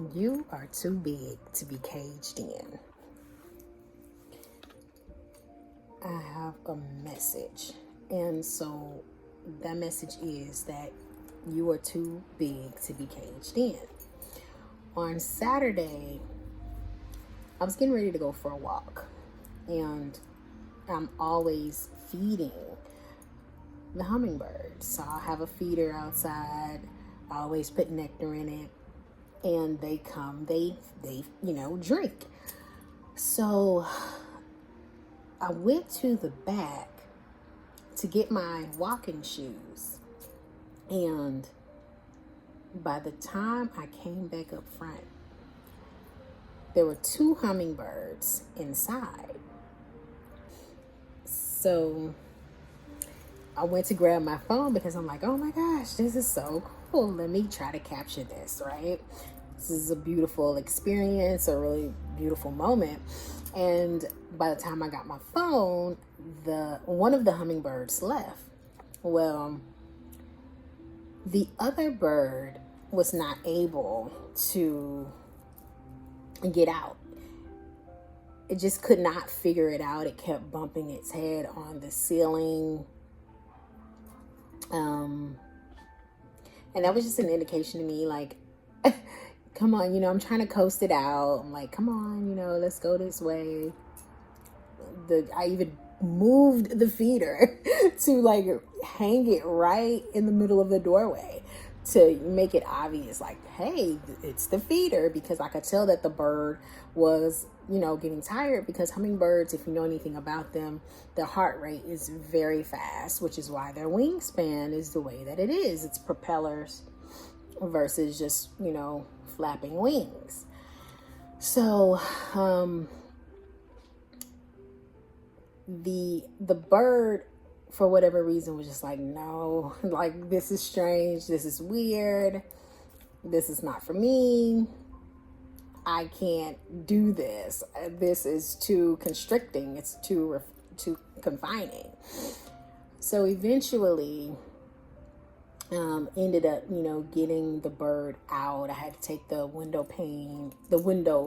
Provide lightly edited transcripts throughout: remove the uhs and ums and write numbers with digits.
You are too big to be caged in. I have a message. And so that message is that you are too big to be caged in. On Saturday, I was getting ready to go for a walk. And I'm always feeding the hummingbird. So I have a feeder outside. I always put nectar in it. And they come, they drink. So I went to the back to get my walking shoes. And by the time I came back up front, there were 2 hummingbirds inside. So I went to grab my phone because I'm like, oh my gosh, this is so cool. Let me try to capture this, right? This is a beautiful experience, a really beautiful moment. And by the time I got my phone, one of the hummingbirds left. Well, the other bird was not able to get out. It just could not figure it out. It kept bumping its head on the ceiling. And that was just an indication to me, like, come on, I'm trying to coast it out. I'm like, come on, let's go this way. I even moved the feeder to like hang it right in the middle of the doorway to make it obvious, like, hey, it's the feeder, because I could tell that the bird was, getting tired, because hummingbirds, if you know anything about them, their heart rate is very fast, which is why their wingspan is the way that it is. It's propellers versus just, flapping wings. So, the bird, for whatever reason, was just like, no, like, this is strange, this is weird, this is not for me, I can't do this, this is too constricting, it's too confining. So eventually ended up getting the bird out. I had to take the window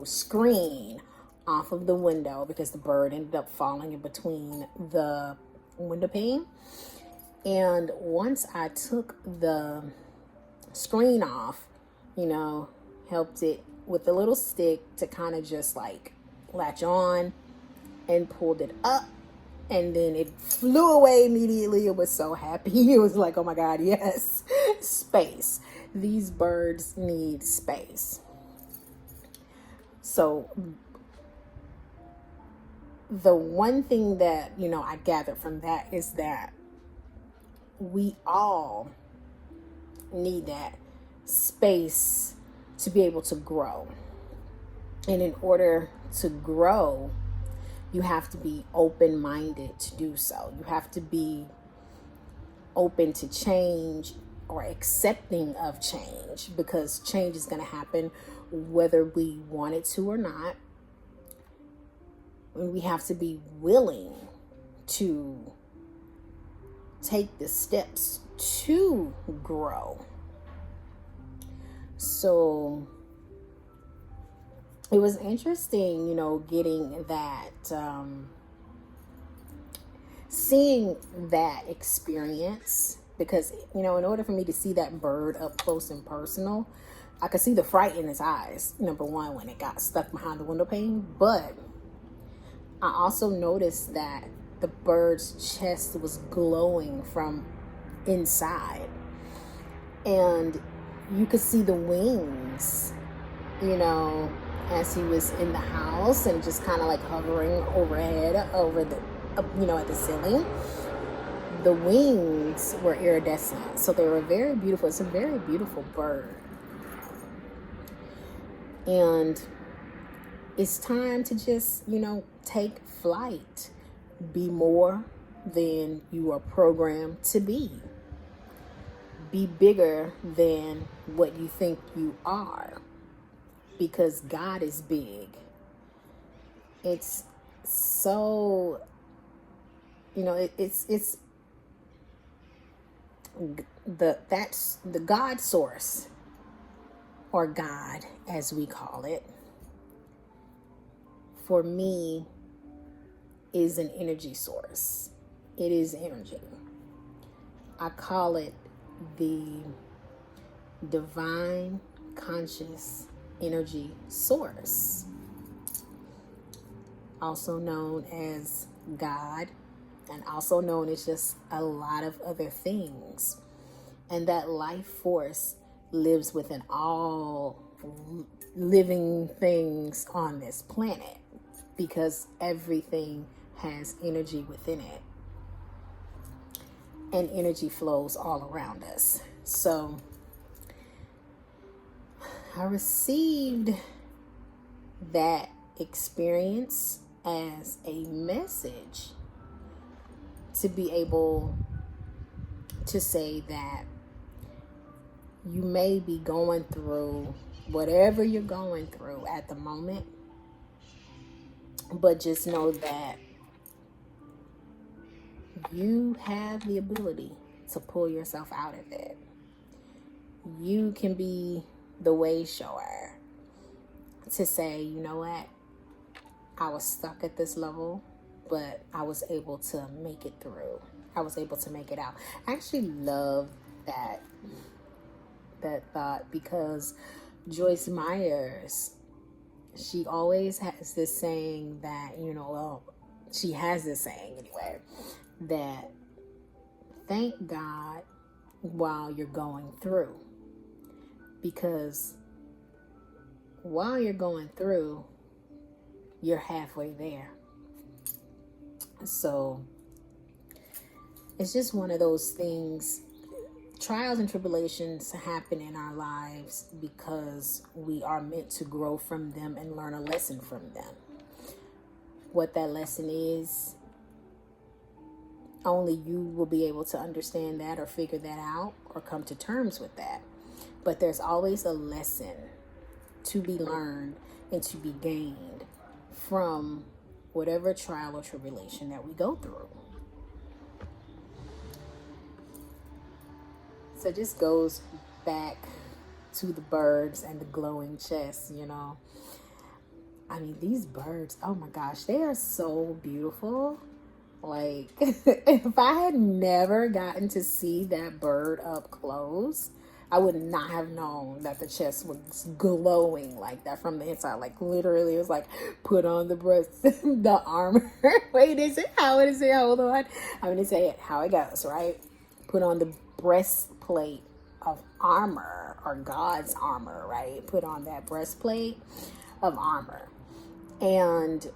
screen off of the window because the bird ended up falling in between the window pane. And once I took the screen off, helped it with a little stick to kind of just like latch on, and pulled it up, and then it flew away immediately. It was so happy. It was like, oh my God, yes, space. These birds need space. So the one thing that, I gathered from that is that we all need that space to be able to grow. And in order to grow, you have to be open-minded to do so. You have to be open to change or accepting of change, because change is going to happen whether we want it to or not. And we have to be willing to take the steps to grow. So it was interesting, getting that, seeing that experience, because, in order for me to see that bird up close and personal, I could see the fright in his eyes, number one, when it got stuck behind the window pane. But I also noticed that the bird's chest was glowing from inside, and you could see the wings, as he was in the house and just kind of like hovering overhead over the, at the ceiling. The wings were iridescent, so they were very beautiful. It's a very beautiful bird. And it's time to just, take flight. Be more than you are programmed to be. Be bigger than what you think you are, because God is big. It's so, it's that's the God source or God as we call it, for me is an energy source. It is energy. I call it the divine conscious energy source, also known as God, and also known as just a lot of other things. And that life force lives within all living things on this planet, because everything has energy within it, and energy flows all around us. So I received that experience as a message to be able to say that you may be going through whatever you're going through at the moment, but just know that you have the ability to pull yourself out of it. You can be the way shower to say, you know what, I was stuck at this level, but I was able to make it through. I was able to make it out. I actually love that thought, because Joyce Myers, she always has this saying that, she has this saying anyway, that thank God while you're going through, because while you're going through, you're halfway there. So it's just one of those things. Trials and tribulations happen in our lives because we are meant to grow from them and learn a lesson from them. What that lesson is, only you will be able to understand that or figure that out or come to terms with that. But there's always a lesson to be learned and to be gained from whatever trial or tribulation that we go through. So it just goes back to the birds and the glowing chest, I mean, these birds, oh my gosh, they are so beautiful. Like, if I had never gotten to see that bird up close, I would not have known that the chest was glowing like that from the inside. Like, literally, it was like, put on the breast, the armor. Wait, is it? How is it? Hold on. I'm going to say it how it goes, right? Put on the breastplate of armor, or God's armor, right? Put on that breastplate of armor. And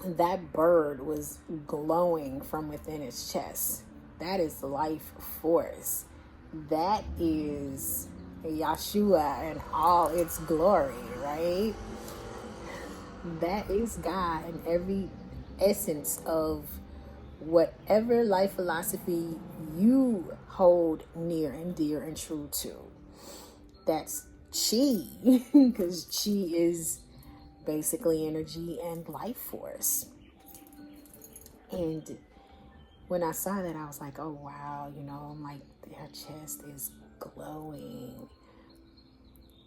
that bird was glowing from within its chest. That is life force. That is Yeshua in all its glory, right? That is God in every essence of whatever life philosophy you hold near and dear and true to. That's chi, because chi is basically energy and life force. And when I saw that, I was like, oh wow, I'm like, their chest is glowing.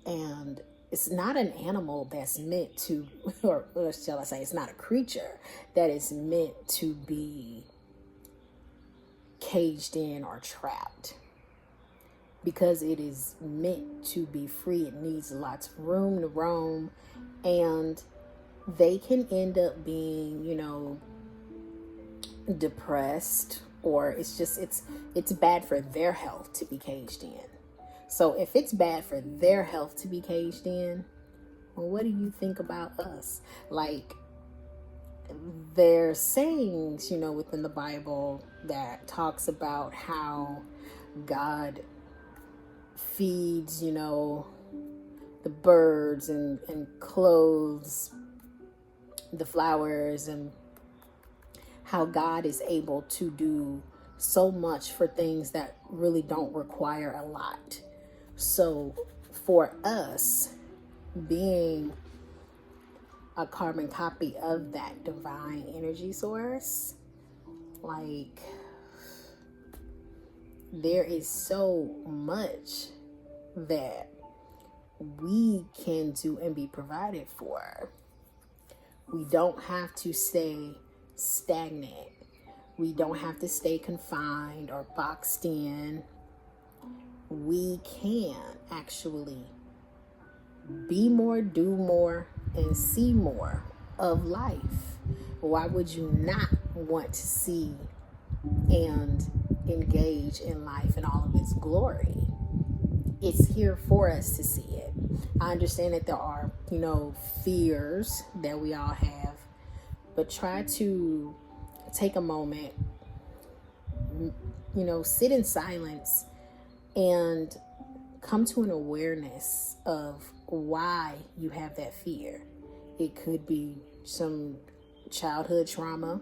And it's not an animal that's meant to, or shall I say, it's not a creature that is meant to be caged in or trapped, because it is meant to be free. It needs lots of room to roam, and they can end up being, depressed, or it's bad for their health to be caged in. So if it's bad for their health to be caged in, well, what do you think about us? Like, there's sayings, within the Bible that talks about how God feeds, the birds and clothes the flowers, and how God is able to do so much for things that really don't require a lot. So for us, being a carbon copy of that divine energy source, like, there is so much that we can do and be provided for. We don't have to stay stagnant. We don't have to stay confined or boxed in. We can actually be more, do more, and see more of life. Why would you not want to see and engage in life in all of its glory? It's here for us to see it. I understand that there are, fears that we all have, but try to take a moment, sit in silence and come to an awareness of why you have that fear. It could be some childhood trauma.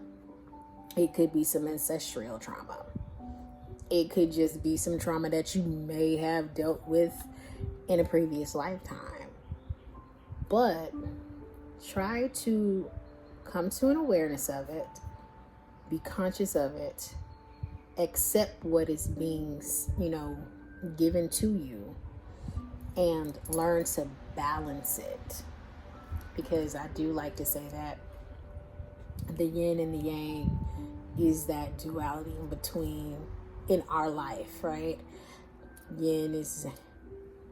It could be some ancestral trauma. It could just be some trauma that you may have dealt with in a previous lifetime. But try to come to an awareness of it, be conscious of it, accept what is being, given to you, and learn to balance it. Because I do like to say that the yin and the yang is that duality in between in our life, right? Yin is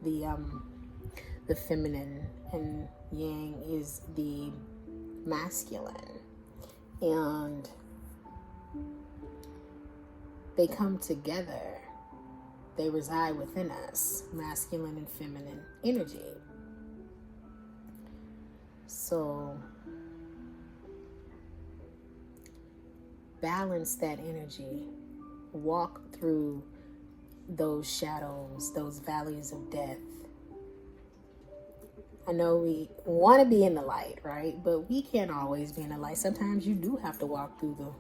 the feminine and yang is the masculine, and they come together. They reside within us, masculine and feminine energy. So balance that energy. Walk through those shadows, those valleys of death. I know we want to be in the light, right? But we can't always be in the light. Sometimes you do have to walk through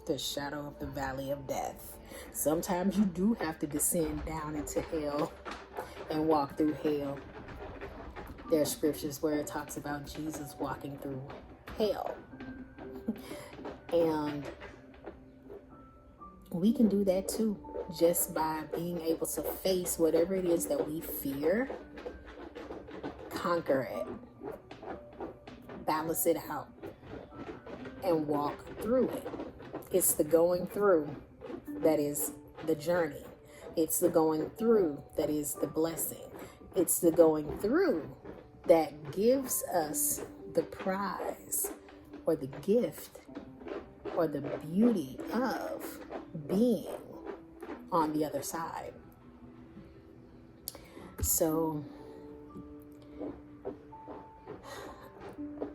the shadow of the valley of death. Sometimes you do have to descend down into hell and walk through hell. There are scriptures where it talks about Jesus walking through hell. And we can do that too, just by being able to face whatever it is that we fear, conquer it, balance it out, and walk through it. It's the going through that is the journey. It's the going through that is the blessing. It's the going through that gives us the prize or the gift or the beauty of being on the other side. So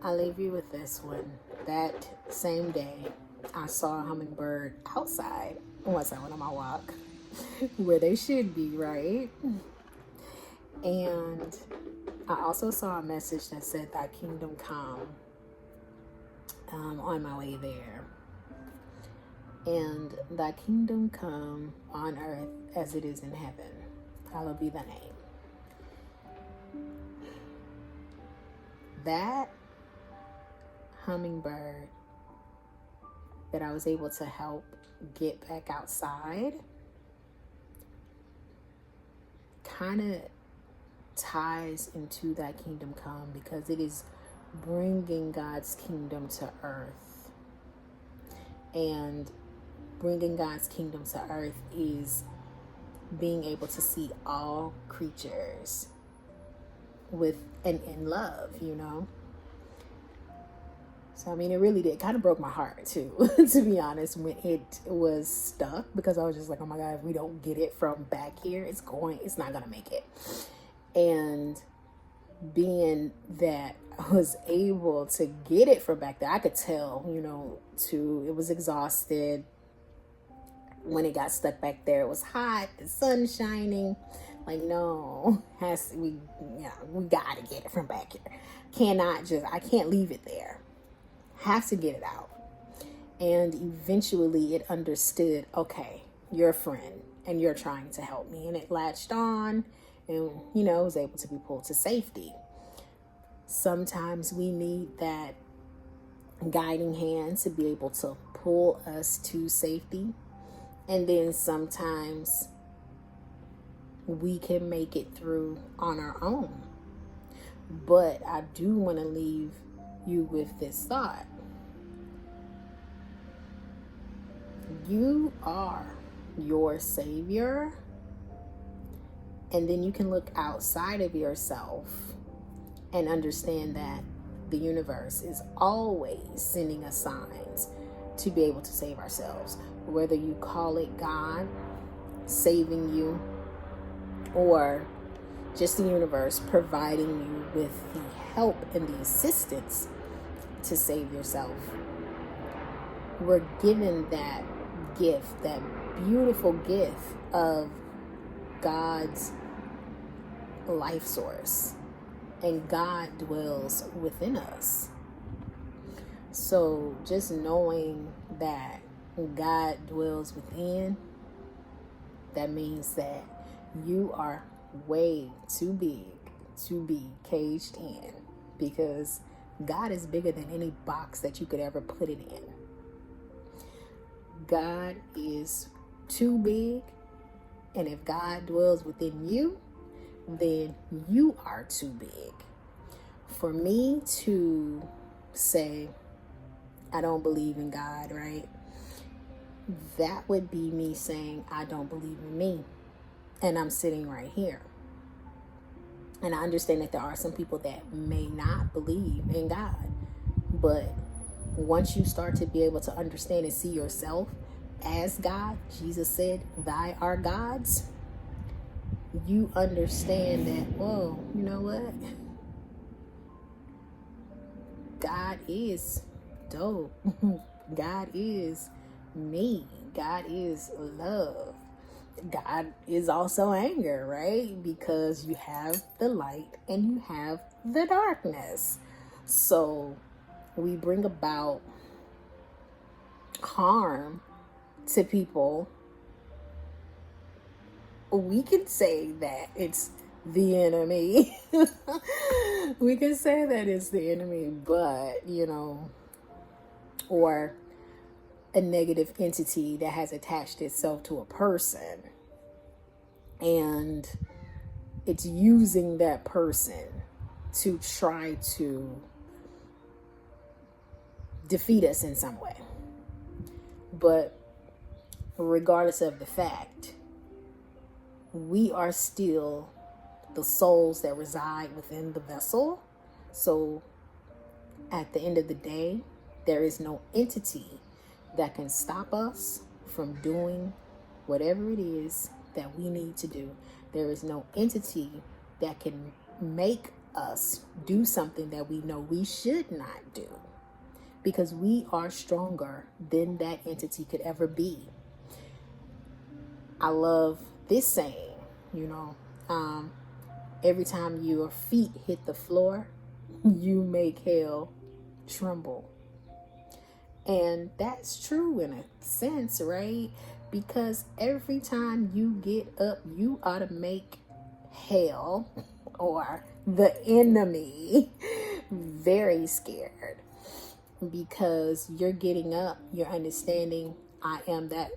I'll leave you with this one. That same day, I saw a hummingbird outside once I went on my walk, where they should be, right? And I also saw a message that said, "Thy kingdom come," on my way there. And thy kingdom come on earth as it is in heaven. Hallowed be thy name. That hummingbird that I was able to help get back outside kind of ties into thy kingdom come, because it is bringing God's kingdom to earth. And bringing God's kingdom to earth is being able to see all creatures with and in love, So, it really did. It kind of broke my heart, too, to be honest, when it was stuck, because I was just like, oh my God, if we don't get it from back here, it's not going to make it. And being that I was able to get it from back there, I could tell, it was exhausted. When it got stuck back there, it was hot, the sun shining. Like, no, we gotta get it from back here. I can't leave it there. Have to get it out. And eventually it understood, okay, you're a friend and you're trying to help me. And it latched on and, was able to be pulled to safety. Sometimes we need that guiding hand to be able to pull us to safety. And then sometimes we can make it through on our own. But I do want to leave you with this thought. You are your savior. And then you can look outside of yourself and understand that the universe is always sending us signs to be able to save ourselves. Whether you call it God saving you, or just the universe providing you with the help and the assistance to save yourself. We're given that gift, that beautiful gift of God's life source, and God dwells within us. So just knowing that God dwells within, that means that you are way too big to be caged in, because God is bigger than any box that you could ever put it in. God is too big, and if God dwells within you, then you are too big. For me to say, I don't believe in God, right? That would be me saying, I don't believe in me. And I'm sitting right here. And I understand that there are some people that may not believe in God. But once you start to be able to understand and see yourself as God, Jesus said, "Thy are gods," you understand that, whoa, you know what? God is dope. God is me. God is love. God is also anger, right? Because you have the light and you have the darkness. So we bring about harm to people. We can say that it's the enemy. We can say that it's the enemy, but, or a negative entity that has attached itself to a person, and it's using that person to try to defeat us in some way. But regardless of the fact, we are still the souls that reside within the vessel. So at the end of the day, there is no entity that can stop us from doing whatever it is that we need to do. There is no entity that can make us do something that we know we should not do, because we are stronger than that entity could ever be. I love this saying, every time your feet hit the floor, you make hell tremble. And that's true in a sense, right? Because every time you get up, you ought to make hell or the enemy very scared, because you're getting up, you're understanding, I am that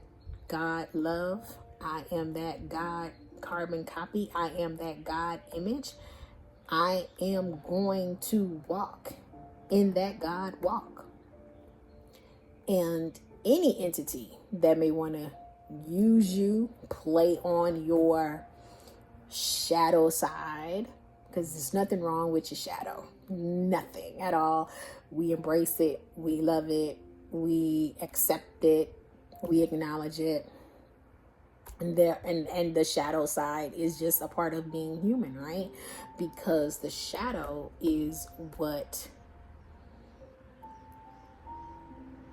God love, I am that God carbon copy, I am that God image. I am going to walk in that God walk. And any entity that may want to use you, play on your shadow side, because there's nothing wrong with your shadow. Nothing at all. We embrace it. We love it. We accept it. We acknowledge it. And the shadow side is just a part of being human, right? Because the shadow is what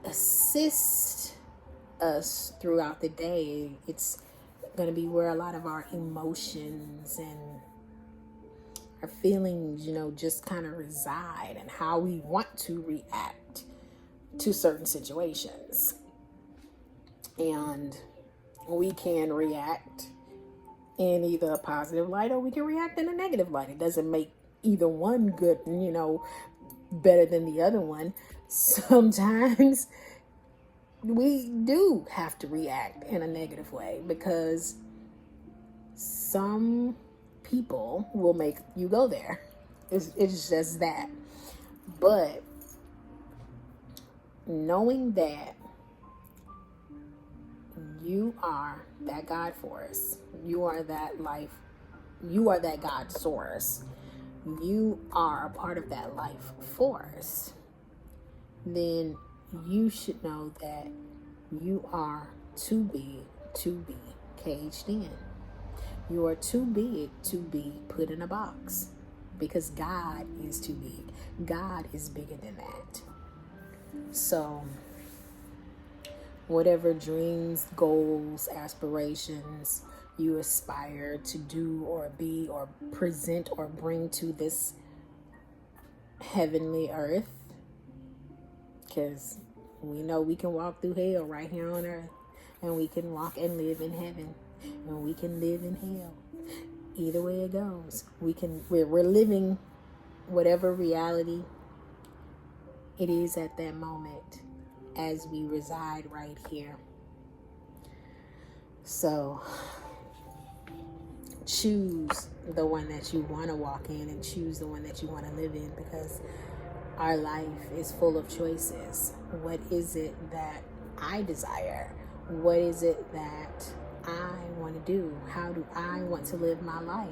assists us throughout the day. It's going to be where a lot of our emotions and our feelings, just kind of reside, and how we want to react to certain situations. And we can react in either a positive light, or we can react in a negative light. It doesn't make either one good, better than the other one. Sometimes we do have to react in a negative way, because some people will make you go there. It's just that. But knowing that you are that God force, you are that life, you are that God source, you are a part of that life force, then you should know that you are too big to be caged in. You are too big to be put in a box, because God is too big. God is bigger than that. So whatever dreams, goals, aspirations you aspire to do or be or present or bring to this heavenly earth, because we know we can walk through hell right here on earth, and we can walk and live in heaven, and we can live in hell. Either way it goes, we're living whatever reality it is at that moment as we reside right here. So choose the one that you want to walk in, and choose the one that you want to live in, because our life is full of choices. What is it that I desire? What is it that I want to do? How do I want to live my life?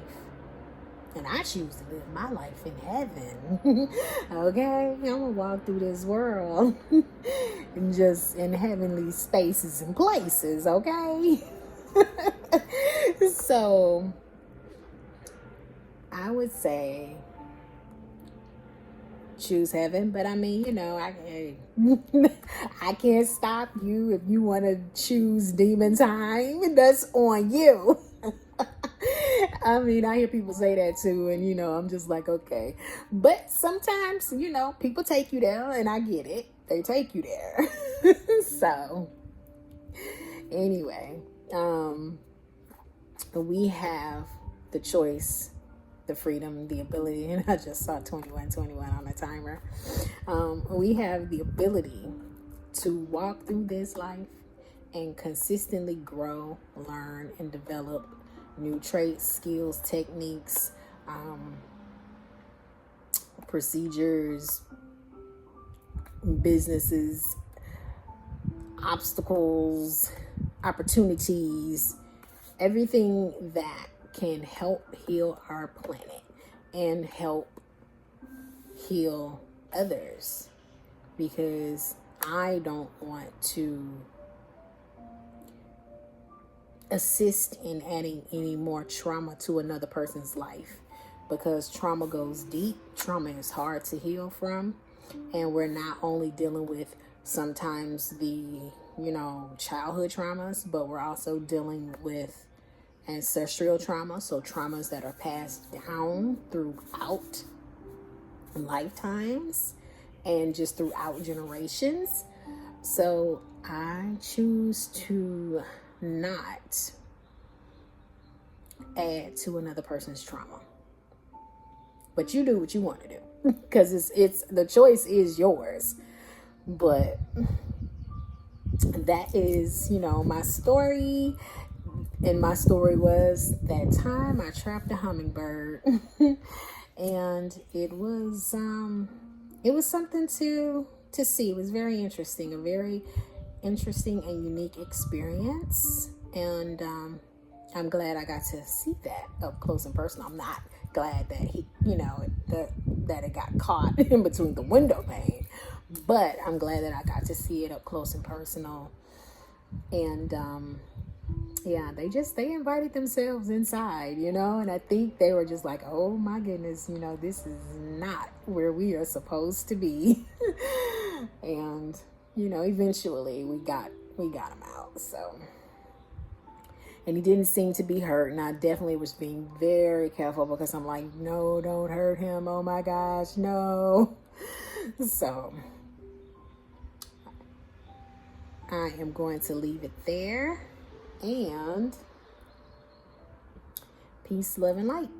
And I choose to live my life in heaven. Okay? I'm going to walk through this world and just in heavenly spaces and places. Okay? So I would say choose heaven, but I mean, you know, I can't stop you if you want to choose demon time. That's on you. I mean, I hear people say that too, and you know, I'm just like, okay. But sometimes, you know, people take you there, and I get it. They take you there. So anyway, we have the choice, the freedom, the ability, and I just saw 2121 on the timer. We have the ability to walk through this life and consistently grow, learn, and develop new traits, skills, techniques, procedures, businesses, obstacles, opportunities, everything that can help heal our planet and help heal others, because I don't want to assist in adding any more trauma to another person's life, because trauma goes deep. Trauma is hard to heal from, and we're not only dealing with sometimes the, you know, childhood traumas, but we're also dealing with ancestral trauma, so traumas that are passed down throughout lifetimes and just throughout generations. So I choose to not add to another person's trauma. But you do what you want to do, because it's the choice is yours. But that is, you know, my story. And my story was that time I trapped a hummingbird. And it was something to see. It was very interesting, a very interesting and unique experience. And I'm glad I got to see that up close and personal. I'm not glad that he, you know, that it got caught in between the window pane, but I'm glad that I got to see it up close and personal. And yeah, they invited themselves inside, you know, and I think they were just like, oh my goodness, you know, this is not where we are supposed to be. And, you know, eventually we got him out. So, and he didn't seem to be hurt, and I definitely was being very careful, because I'm like, no, don't hurt him. Oh my gosh, no. So I am going to leave it there. And peace, love, and light.